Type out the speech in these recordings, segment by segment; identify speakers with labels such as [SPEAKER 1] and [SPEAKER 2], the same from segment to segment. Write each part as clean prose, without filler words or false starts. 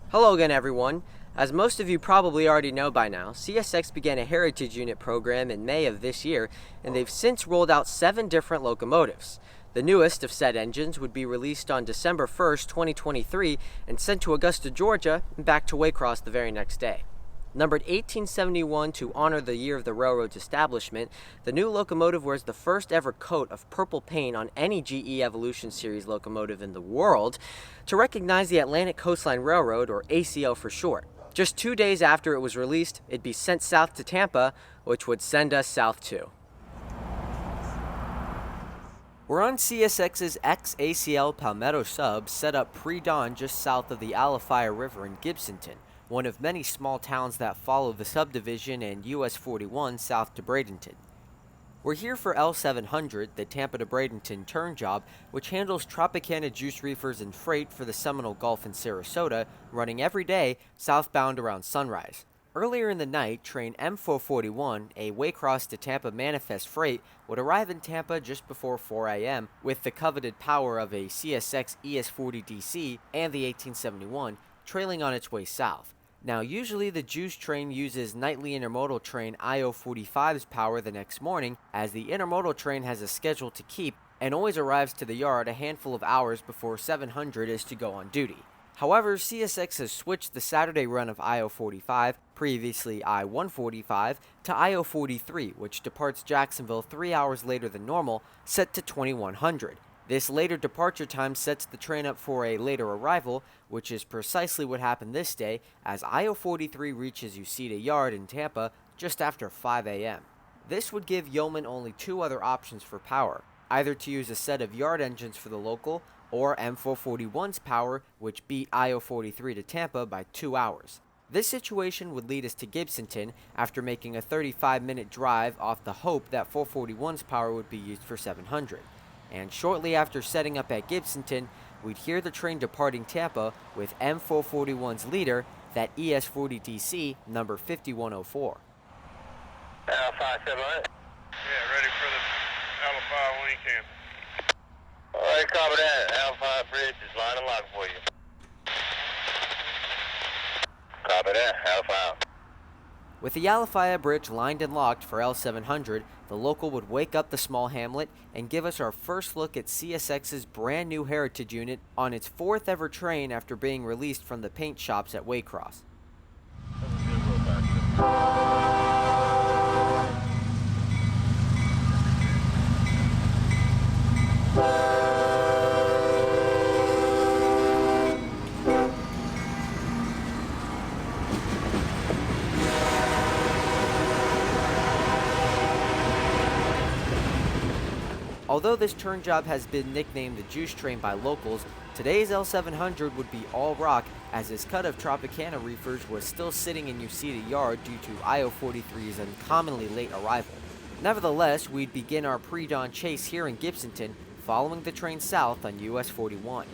[SPEAKER 1] Hello again, everyone. As most of you probably already know by now, CSX began a Heritage Unit program in May of this year, and they've since rolled out 7 different locomotives. The newest of said engines would be released on December 1st, 2023, and sent to Augusta, Georgia, and back to Waycross the very next day. Numbered 1871 to honor the year of the railroad's establishment, the new locomotive wears the first ever coat of purple paint on any GE Evolution Series locomotive in the world to recognize the Atlantic Coastline Railroad, or ACL for short. Just 2 days after it was released, it'd be sent south to Tampa, which would send us south too. We're on CSX's ex-ACL Palmetto sub, set up pre-dawn just south of the Alafia River in Gibsonton, one of many small towns that follow the subdivision and US 41 south to Bradenton. We're here for L700, the Tampa to Bradenton turn job, which handles Tropicana juice reefers and freight for the Seminole Gulf in Sarasota, running every day southbound around sunrise. Earlier in the night, train M441, a Waycross to Tampa manifest freight, would arrive in Tampa just before 4 a.m. with the coveted power of a CSX ES40DC and the 1871 trailing on its way south. Now, usually the juice train uses nightly intermodal train IO45's power the next morning, as the intermodal train has a schedule to keep and always arrives to the yard a handful of hours before 700 is to go on duty. However, CSX has switched the Saturday run of IO45, previously I-145, to IO43, which departs Jacksonville 3 hours later than normal, set to 2100. This later departure time sets the train up for a later arrival, which is precisely what happened this day, as IO43 reaches Uceda Yard in Tampa just after 5 a.m. This would give Yeoman only 2 other options for power, either to use a set of yard engines for the local, or M441's power, which beat IO43 to Tampa by 2 hours. This situation would lead us to Gibsonton after making a 35-minute drive off the hope that 441's power would be used for 700. And shortly after setting up at Gibsonton, we'd hear the train departing Tampa with M441's leader, that ES40DC number 5104.
[SPEAKER 2] Alpha 700.
[SPEAKER 3] Yeah, ready for the Alpha when you can.
[SPEAKER 2] Alright, copy that. Alpha Bridge is line and lock for you. Copy that. Alpha.
[SPEAKER 1] With the Alafia Bridge lined and locked for L700, the local would wake up the small hamlet and give us our first look at CSX's brand new Heritage Unit on its 4th ever train after being released from the paint shops at Waycross. Although this turn job has been nicknamed the Juice Train by locals, today's L700 would be all rock, as his cut of Tropicana reefers was still sitting in Uceda Yard due to IO43's uncommonly late arrival. Nevertheless, we'd begin our pre-dawn chase here in Gibsonton, following the train south on US 41.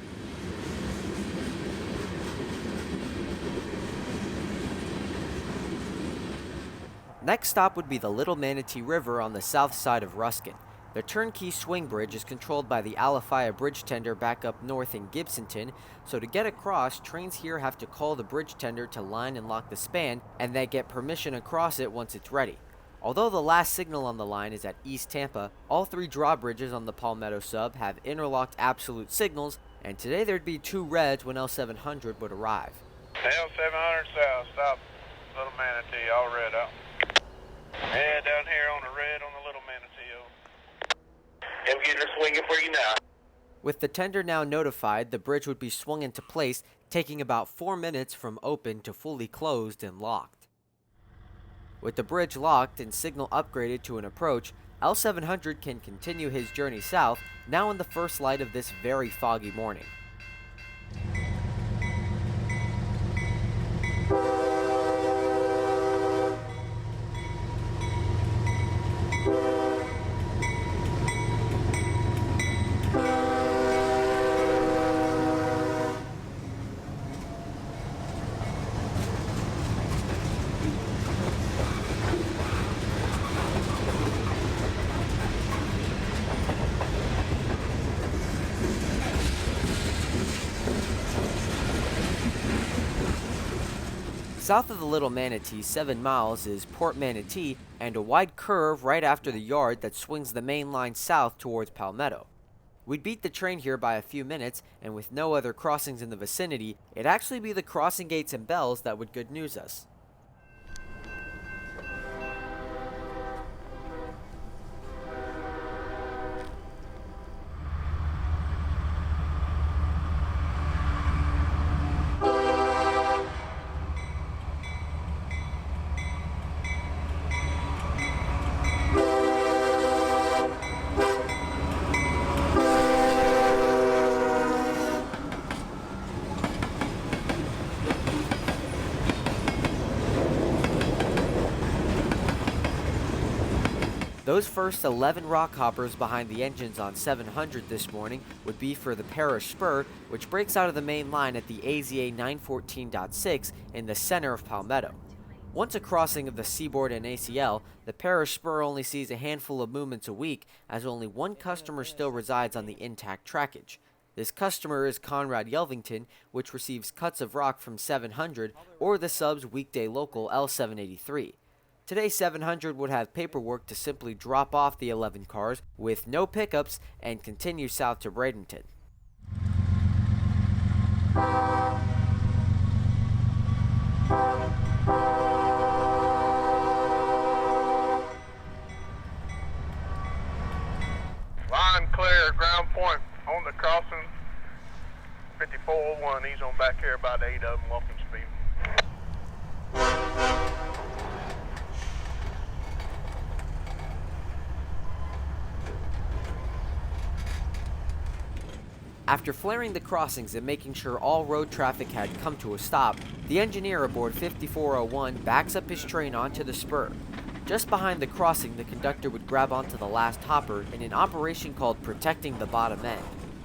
[SPEAKER 1] Next stop would be the Little Manatee River on the south side of Ruskin. The turnkey swing bridge is controlled by the Alafia bridge tender back up north in Gibsonton, so to get across, trains here have to call the bridge tender to line and lock the span, and then get permission across it once it's ready. Although the last signal on the line is at East Tampa, all 3 drawbridges on the Palmetto sub have interlocked absolute signals, and today there'd be 2 reds when L700 would arrive.
[SPEAKER 3] L700 south, stop Little Manatee, all red out. Yeah, down here on the red on the Little Manatee.
[SPEAKER 2] I'm getting her swinging for you now.
[SPEAKER 1] With the tender now notified, the bridge would be swung into place, taking about 4 minutes from open to fully closed and locked. With the bridge locked and signal upgraded to an approach, L700 can continue his journey south, now in the first light of this very foggy morning. South of the Little Manatee, 7 miles, is Port Manatee and a wide curve right after the yard that swings the main line south towards Palmetto. We'd beat the train here by a few minutes, and with no other crossings in the vicinity, it'd actually be the crossing gates and bells that would good news us. Those first 11 rock hoppers behind the engines on 700 this morning would be for the Parish Spur, which breaks out of the main line at the AZA 914.6 in the center of Palmetto. Once a crossing of the Seaboard and ACL, the Parish Spur only sees a handful of movements a week, as only one customer still resides on the intact trackage. This customer is Conrad Yelvington, which receives cuts of rock from 700 or the sub's weekday local L783. Today, 700 would have paperwork to simply drop off the 11 cars with no pickups and continue south to Bradenton.
[SPEAKER 3] Line clear, ground point on the crossing. 5401, he's on back here about 8 of them walking speed.
[SPEAKER 1] After flaring the crossings and making sure all road traffic had come to a stop, the engineer aboard 5401 backs up his train onto the spur. Just behind the crossing, the conductor would grab onto the last hopper in an operation called protecting the bottom end.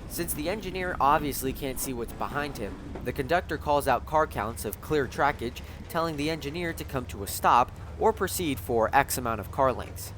[SPEAKER 1] Since the engineer obviously can't see what's behind him, the conductor calls out car counts of clear trackage, telling the engineer to come to a stop or proceed for X amount of car lengths.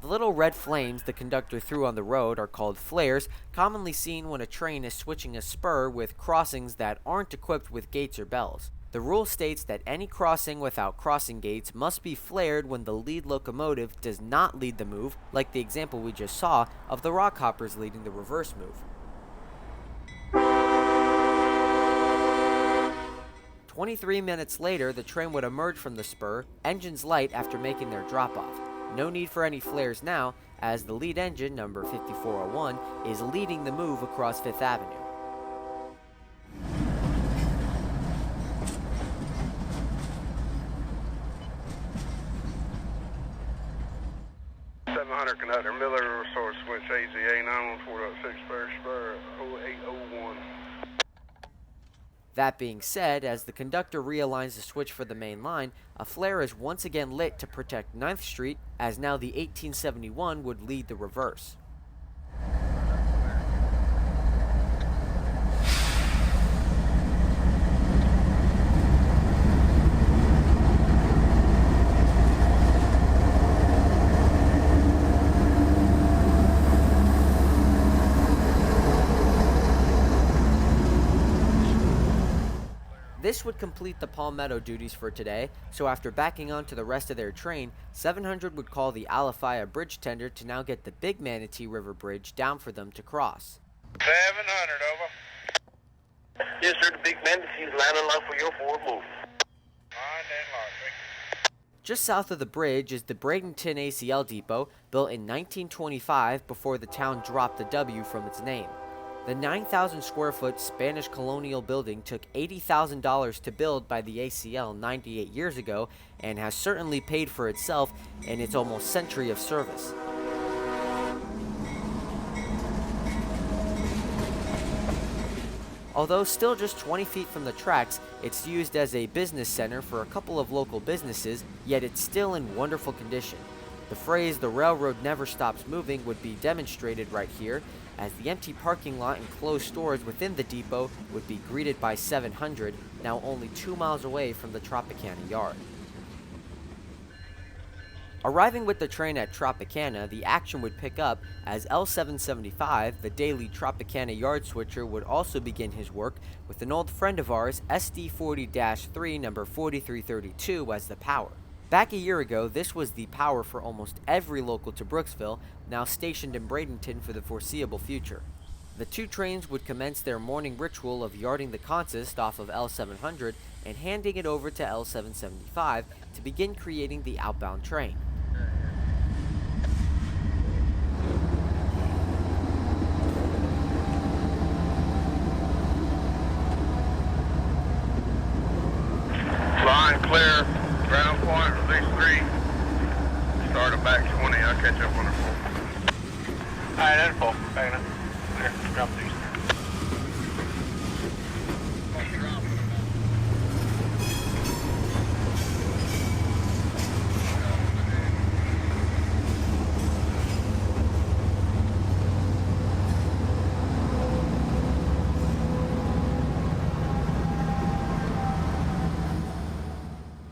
[SPEAKER 1] The little red flames the conductor threw on the road are called flares, commonly seen when a train is switching a spur with crossings that aren't equipped with gates or bells. The rule states that any crossing without crossing gates must be flared when the lead locomotive does not lead the move, like the example we just saw of the rock hoppers leading the reverse move. 23 minutes later, the train would emerge from the spur, engines light after making their drop-off. No need for any flares now, as the lead engine, number 5401, is leading the move across 5th Avenue.
[SPEAKER 3] Conductor Miller, resource switch AZA 914.6 Parish Spur 0801.
[SPEAKER 1] That being said, as the conductor realigns the switch for the main line, a flare is once again lit to protect 9th Street, as now the 1871 would lead the reverse. This would complete the Palmetto duties for today, so after backing onto the rest of their train, 700 would call the Alafaya bridge tender to now get the big Manatee River Bridge down for them to cross.
[SPEAKER 3] 700, over.
[SPEAKER 2] Yes, sir, the big Manatee is lining up for your forward move.
[SPEAKER 3] Line and lock.
[SPEAKER 1] Just south of the bridge is the Bradenton ACL depot, built in 1925 before the town dropped the W from its name. The 9,000 square foot Spanish colonial building took $80,000 to build by the ACL 98 years ago and has certainly paid for itself in its almost century of service. Although still just 20 feet from the tracks, it's used as a business center for a couple of local businesses, yet it's still in wonderful condition. The phrase, "the railroad never stops moving," would be demonstrated right here, as the empty parking lot and closed stores within the depot would be greeted by 700, now only 2 miles away from the Tropicana yard. Arriving with the train at Tropicana, the action would pick up as L775, the daily Tropicana yard switcher, would also begin his work with an old friend of ours, SD40-3 number 4332, as the power. Back a year ago, this was the power for almost every local to Brooksville, now stationed in Bradenton for the foreseeable future. The two trains would commence their morning ritual of yarding the consist off of L700 and handing it over to L775 to begin creating the outbound train.
[SPEAKER 3] Line clear, ground point, release 3. Start at back 20, I'll catch up on the 4. Alright, that's full. Hang on. Here, drop these.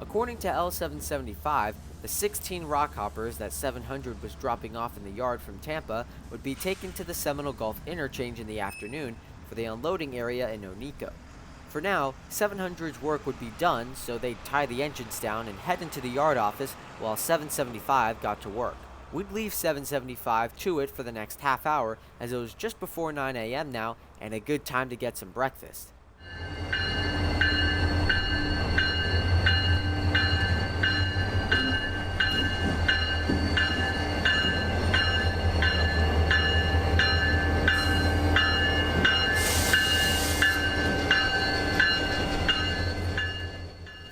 [SPEAKER 1] According to L775, the 16 rockhoppers that 700 was dropping off in the yard from Tampa would be taken to the Seminole Gulf interchange in the afternoon for the unloading area in Onico. For now, 700's work would be done, so they'd tie the engines down and head into the yard office while 775 got to work. We'd leave 775 to it for the next half hour, as it was just before 9 a.m. now and a good time to get some breakfast.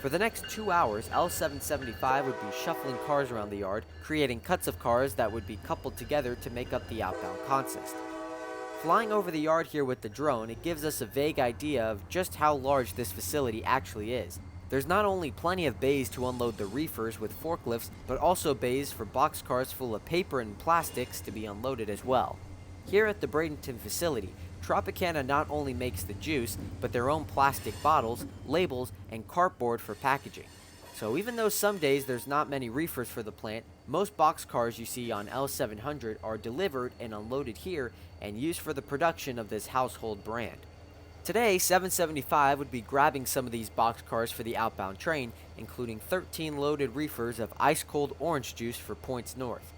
[SPEAKER 1] For the next 2 hours, L775 would be shuffling cars around the yard, creating cuts of cars that would be coupled together to make up the outbound consist. Flying over the yard here with the drone, it gives us a vague idea of just how large this facility actually is. There's not only plenty of bays to unload the reefers with forklifts, but also bays for boxcars full of paper and plastics to be unloaded as well. Here at the Bradenton facility, Tropicana not only makes the juice, but their own plastic bottles, labels, and cardboard for packaging. So even though some days there's not many reefers for the plant, most boxcars you see on L700 are delivered and unloaded here and used for the production of this household brand. Today, 775 would be grabbing some of these boxcars for the outbound train, including 13 loaded reefers of ice-cold orange juice for points north.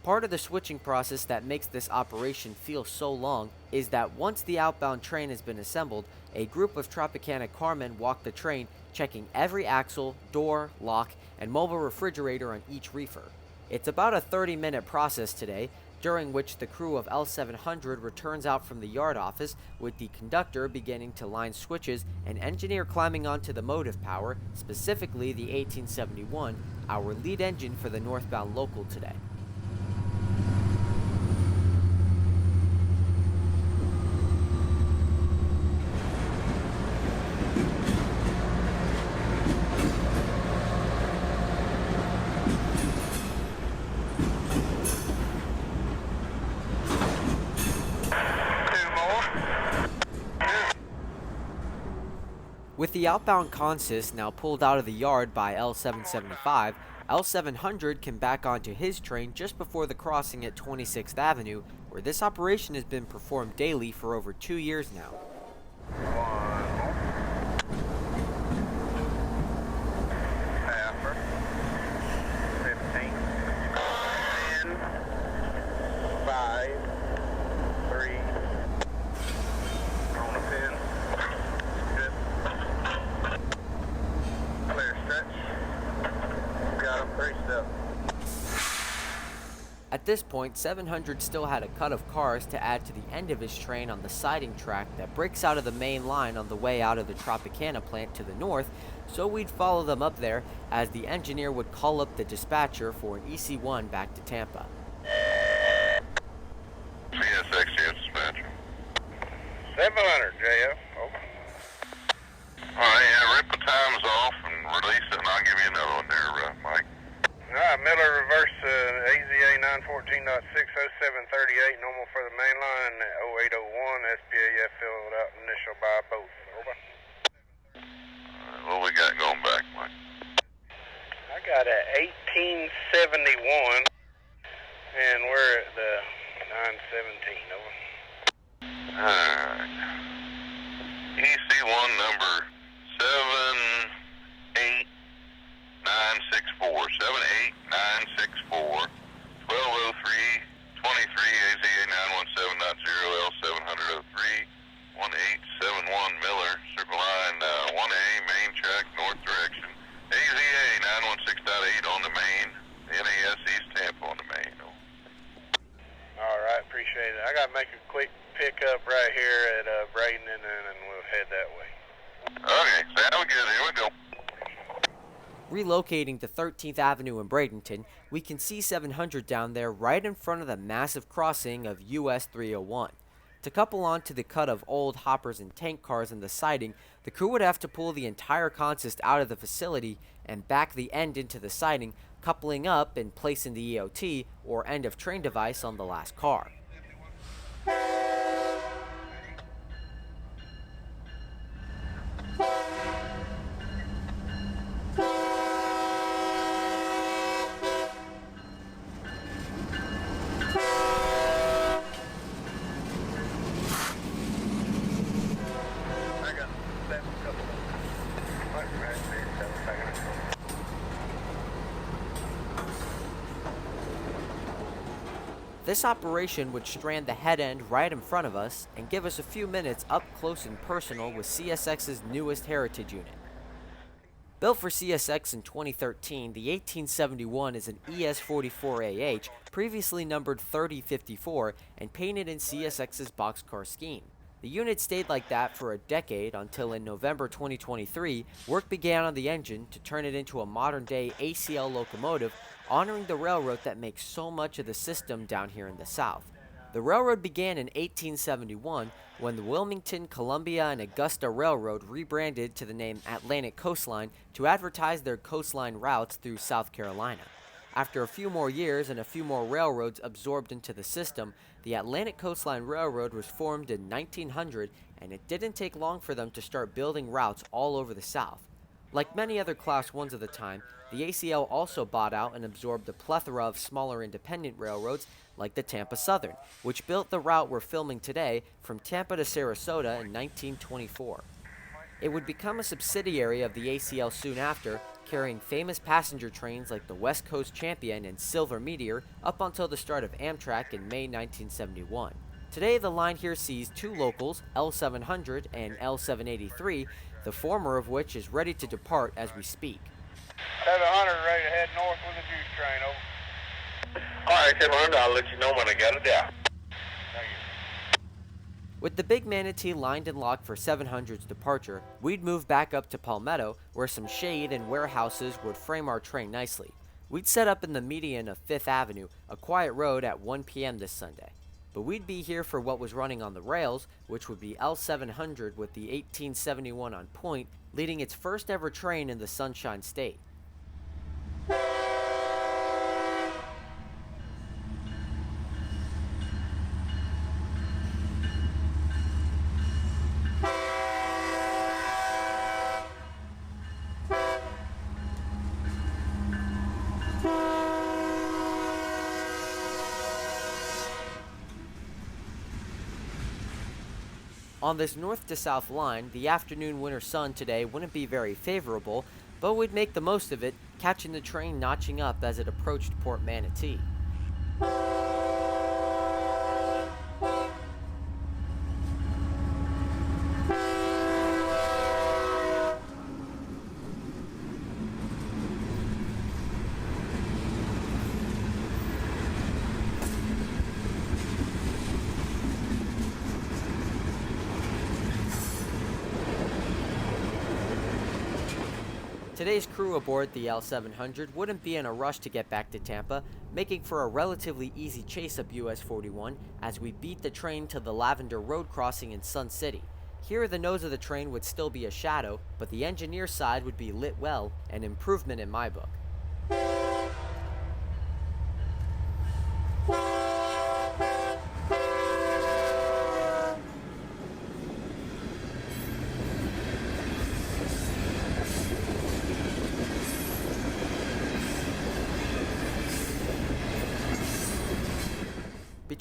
[SPEAKER 1] Part of the switching process that makes this operation feel so long is that once the outbound train has been assembled, a group of Tropicana carmen walk the train, checking every axle, door, lock, and mobile refrigerator on each reefer. It's about a 30-minute process today, during which the crew of L700 returns out from the yard office, with the conductor beginning to line switches and engineer climbing onto the motive power, specifically the 1871, our lead engine for the northbound local today. With the outbound consist now pulled out of the yard by L775, L700 can back onto his train just before the crossing at 26th Avenue, where this operation has been performed daily for over 2 years now.
[SPEAKER 3] Halfer. 15. 10. 5. 3. On the pin. Good. Clear stretch. Got him 3 steps.
[SPEAKER 1] At this point, 700 still had a cut of cars to add to the end of his train on the siding track that breaks out of the main line on the way out of the Tropicana plant to the north, so we'd follow them up there as the engineer would call up the dispatcher for an EC1 back to Tampa.
[SPEAKER 2] CSX dispatcher.
[SPEAKER 3] 700, JF. Over.
[SPEAKER 2] Alright, yeah, rip the times off and release it, and I'll give you another one there, Mike.
[SPEAKER 3] Alright, Miller reverse AZA 914.60738, normal for the main line, 0801, SPAF filled out initial by both. Over.
[SPEAKER 2] What we got going back, Mike?
[SPEAKER 3] I got a 1871, and we're at the 917, over.
[SPEAKER 2] Alright. EC1 number 78964. 78964. 1203 23 AZA 917.0 L703 1871 Miller, circle line 1A, main track, north direction. AZA 916.8 on the main. NAS East Tampa on the main.
[SPEAKER 3] All right, appreciate it. I got to make a quick pickup right here at Braden, and then we'll head that way.
[SPEAKER 2] Okay, sounds good. Here we go.
[SPEAKER 1] Relocating to 13th Avenue in Bradenton, we can see 700 down there right in front of the massive crossing of US 301. To couple onto the cut of old hoppers and tank cars in the siding, the crew would have to pull the entire consist out of the facility and back the end into the siding, coupling up and placing the EOT, or end of train device, on the last car. This operation would strand the head end right in front of us and give us a few minutes up close and personal with CSX's newest heritage unit. Built for CSX in 2013, the 1871 is an ES44AH, previously numbered 3054 and painted in CSX's boxcar scheme. The unit stayed like that for a decade until in November 2023, work began on the engine to turn it into a modern-day ACL locomotive, honoring the railroad that makes so much of the system down here in the South. The railroad began in 1871 when the Wilmington, Columbia, and Augusta Railroad rebranded to the name Atlantic Coastline to advertise their coastline routes through South Carolina. After a few more years and a few more railroads absorbed into the system, the Atlantic Coastline Railroad was formed in 1900, and it didn't take long for them to start building routes all over the South. Like many other Class 1s of the time, the ACL also bought out and absorbed a plethora of smaller independent railroads like the Tampa Southern, which built the route we're filming today from Tampa to Sarasota in 1924. It would become a subsidiary of the ACL soon after, carrying famous passenger trains like the West Coast Champion and Silver Meteor up until the start of Amtrak in May 1971. Today, the line here sees two locals, L700 and L783, the former of which is ready to depart as we speak.
[SPEAKER 3] 700 ready to head north with the juice train, over.
[SPEAKER 2] All right, 700, I'll let you know when I got it down.
[SPEAKER 3] Thank you.
[SPEAKER 1] With the big Manatee lined and locked for 700's departure, we'd move back up to Palmetto, where some shade and warehouses would frame our train nicely. We'd set up in the median of 5th Avenue, a quiet road, at 1 p.m. this Sunday. But we'd be here for what was running on the rails, which would be L700 with the 1871 on point, leading its first ever train in the Sunshine State. On this north to south line, the afternoon winter sun today wouldn't be very favorable, but we'd make the most of it, catching the train notching up as it approached Port Manatee. Today's crew aboard the L700 wouldn't be in a rush to get back to Tampa, making for a relatively easy chase up US 41 as we beat the train to the Lavender Road crossing in Sun City. Here the nose of the train would still be a shadow, but the engineer side would be lit well, an improvement in my book.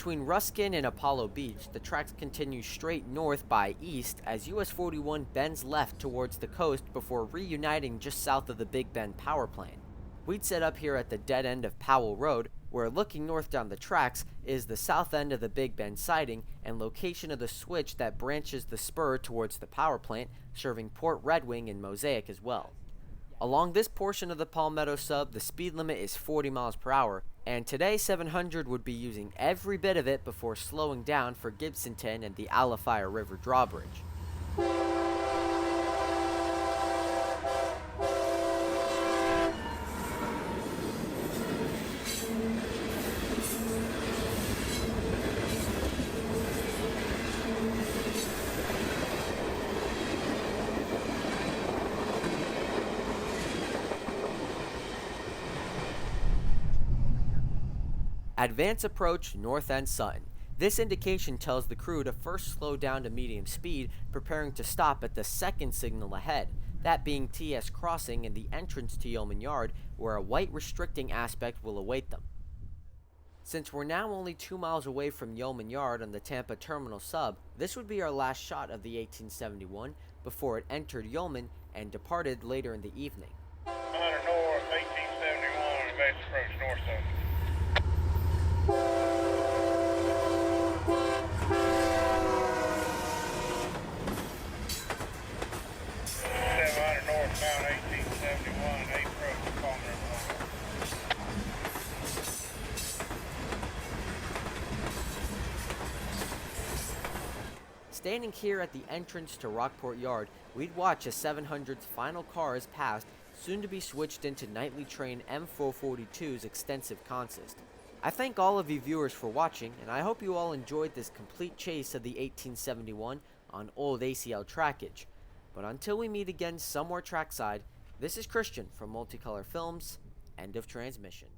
[SPEAKER 1] Between Ruskin and Apollo Beach, the tracks continue straight north by east as US 41 bends left towards the coast before reuniting just south of the Big Bend power plant. We'd set up here at the dead end of Powell Road, where looking north down the tracks is the south end of the Big Bend siding and location of the switch that branches the spur towards the power plant, serving Port Red Wing and Mosaic as well. Along this portion of the Palmetto sub, the speed limit is 40 miles per hour, and today 700 would be using every bit of it before slowing down for Gibsonton and the Alafia River drawbridge. Advance approach north end Sutton. This indication tells the crew to first slow down to medium speed, preparing to stop at the second signal ahead, that being TS Crossing and the entrance to Yeoman Yard, where a white restricting aspect will await them. Since we're now only 2 miles away from Yeoman Yard on the Tampa terminal sub, this would be our last shot of the 1871 before it entered Yeoman and departed later in the evening.
[SPEAKER 3] 100 north, 1871, advance approach north side. 700 northbound 1871, approach Palmetto.
[SPEAKER 1] Standing here at the entrance to Rockport Yard, we'd watch as 700's final cars passed, soon to be switched into nightly train M442's extensive consist. I thank all of you viewers for watching, and I hope you all enjoyed this complete chase of the 1871 on old ACL trackage. But until we meet again somewhere trackside, this is Christian from Multicolor Films. End of transmission.